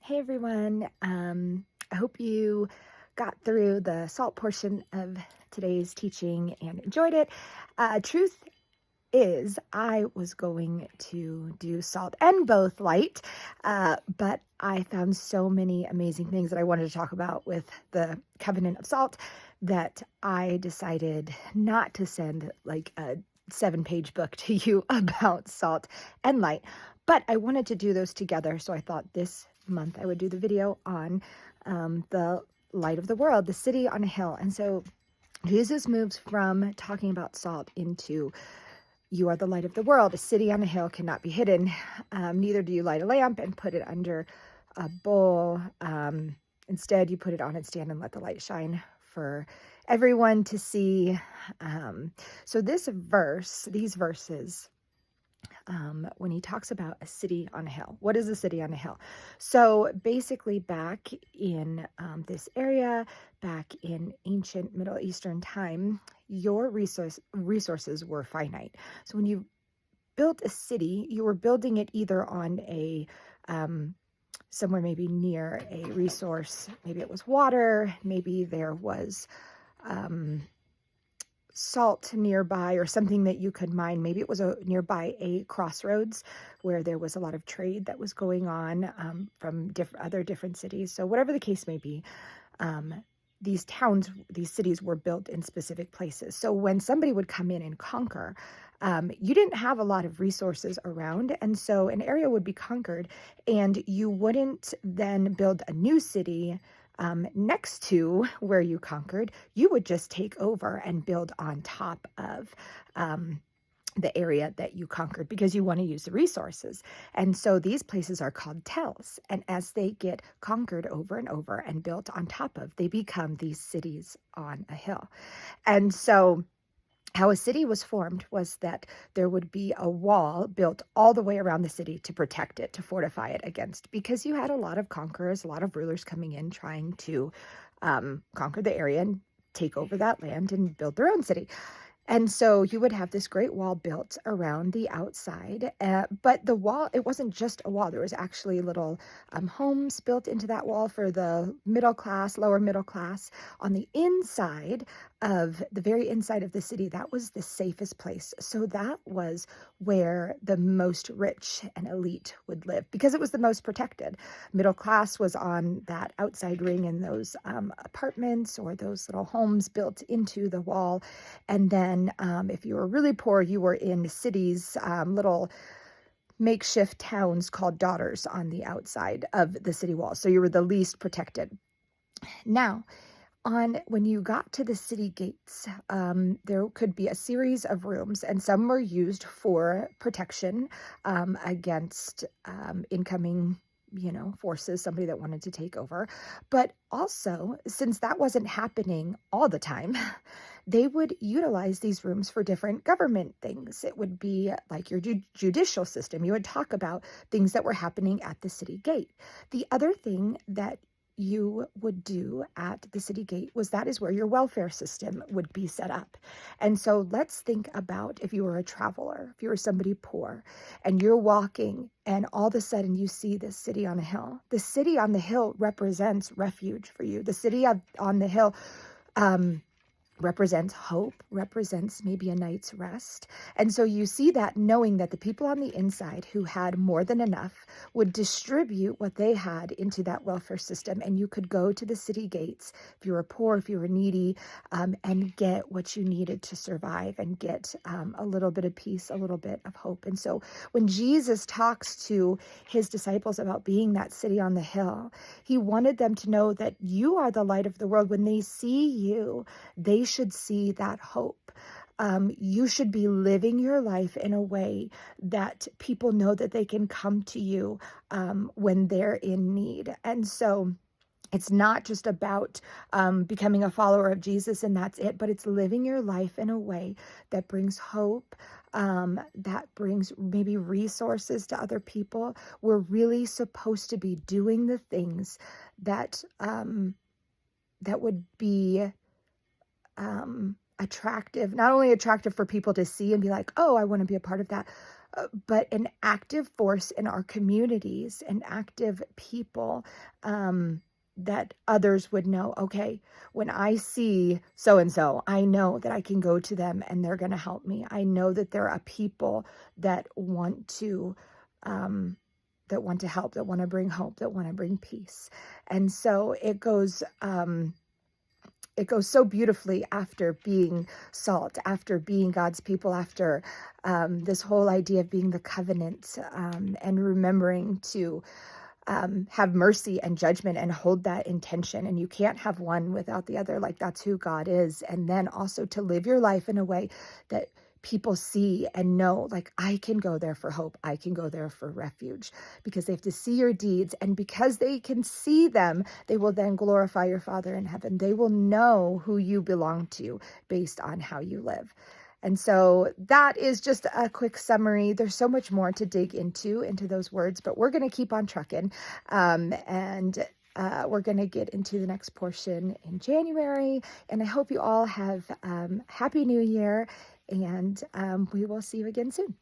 Hey everyone. I hope you got through the salt portion of today's teaching and enjoyed it. Truth is, I was going to do salt and both light, but I found so many amazing things that I wanted to talk about with the covenant of salt that I decided not to send like a 7-page book to you about salt and light, but I wanted to do those together. So I thought this month I would do the video on the light of the world, the city on a hill. And so Jesus moves from talking about salt into you are the light of the world. A city on a hill cannot be hidden. Neither do you light a lamp and put it under a bowl. Instead, you put it on its stand and let the light shine for everyone to see. So these verses, when he talks about a city on a hill. What is a city on a hill? So basically back in this area, back in ancient Middle Eastern time, your resources were finite. So when you built a city, you were building it either on a somewhere maybe near a resource. Maybe it was water, maybe there was salt nearby or something that you could mine. Maybe it was nearby a crossroads where there was a lot of trade that was going on from other different cities. So whatever the case may be, these cities were built in specific places. So when somebody would come in and conquer, you didn't have a lot of resources around. And so an area would be conquered and you wouldn't then build a new city next to where you conquered. You would just take over and build on top of the area that you conquered because you want to use the resources. And so these places are called tells. And as they get conquered over and over and built on top of, they become these cities on a hill. And so how a city was formed was that there would be a wall built all the way around the city to protect it, to fortify it against, because you had a lot of conquerors, a lot of rulers coming in trying to conquer the area and take over that land and build their own city. And so you would have this great wall built around the outside, but the wall, it wasn't just a wall. There was actually little homes built into that wall for the middle class, lower middle class. On the inside of the very inside of the city, that was the safest place. So that was where the most rich and elite would live because it was the most protected. Middle class was on that outside ring in those apartments or those little homes built into the wall. And then if you were really poor, you were in cities, little makeshift towns called daughters on the outside of the city wall. So you were the least protected. Now, when you got to the city gates, there could be a series of rooms, and some were used for protection against incoming forces, somebody that wanted to take over. But also, since that wasn't happening all the time, they would utilize these rooms for different government things. It would be like your judicial system. You would talk about things that were happening at the city gate. The other thing that you would do at the city gate that is where your welfare system would be set up. And so let's think about if you were a traveler, if you were somebody poor and you're walking and all of a sudden you see this city on a hill. The city on the hill represents refuge for you. The city on the hill represents hope, represents maybe a night's rest. And so you see that knowing that the people on the inside who had more than enough would distribute what they had into that welfare system. And you could go to the city gates if you were poor, if you were needy, and get what you needed to survive and get a little bit of peace, a little bit of hope. And so when Jesus talks to his disciples about being that city on the hill, he wanted them to know that you are the light of the world. When they see you, they should see that hope. You should be living your life in a way that people know that they can come to you when they're in need. And so it's not just about becoming a follower of Jesus and that's it, but it's living your life in a way that brings hope, that brings maybe resources to other people. We're really supposed to be doing the things that that would be attractive, not only attractive for people to see and be like, oh, I want to be a part of that, but an active force in our communities, an active people, that others would know, okay, when I see so and so, I know that I can go to them and they're going to help me. I know that there are people that want to, um, help, that want to bring hope, that want to bring peace. And so it goes so beautifully after being salt, after being God's people, after this whole idea of being the covenant, and remembering to have mercy and judgment and hold that intention. And you can't have one without the other. Like, that's who God is. And then also to live your life in a way that people see and know, like, I can go there for hope. I can go there for refuge, because they have to see your deeds. And because they can see them, they will then glorify your Father in heaven. They will know who you belong to based on how you live. And so that is just a quick summary. There's so much more to dig into those words, but we're going to keep on trucking. And we're going to get into the next portion in January. And I hope you all have Happy New Year, and we will see you again soon.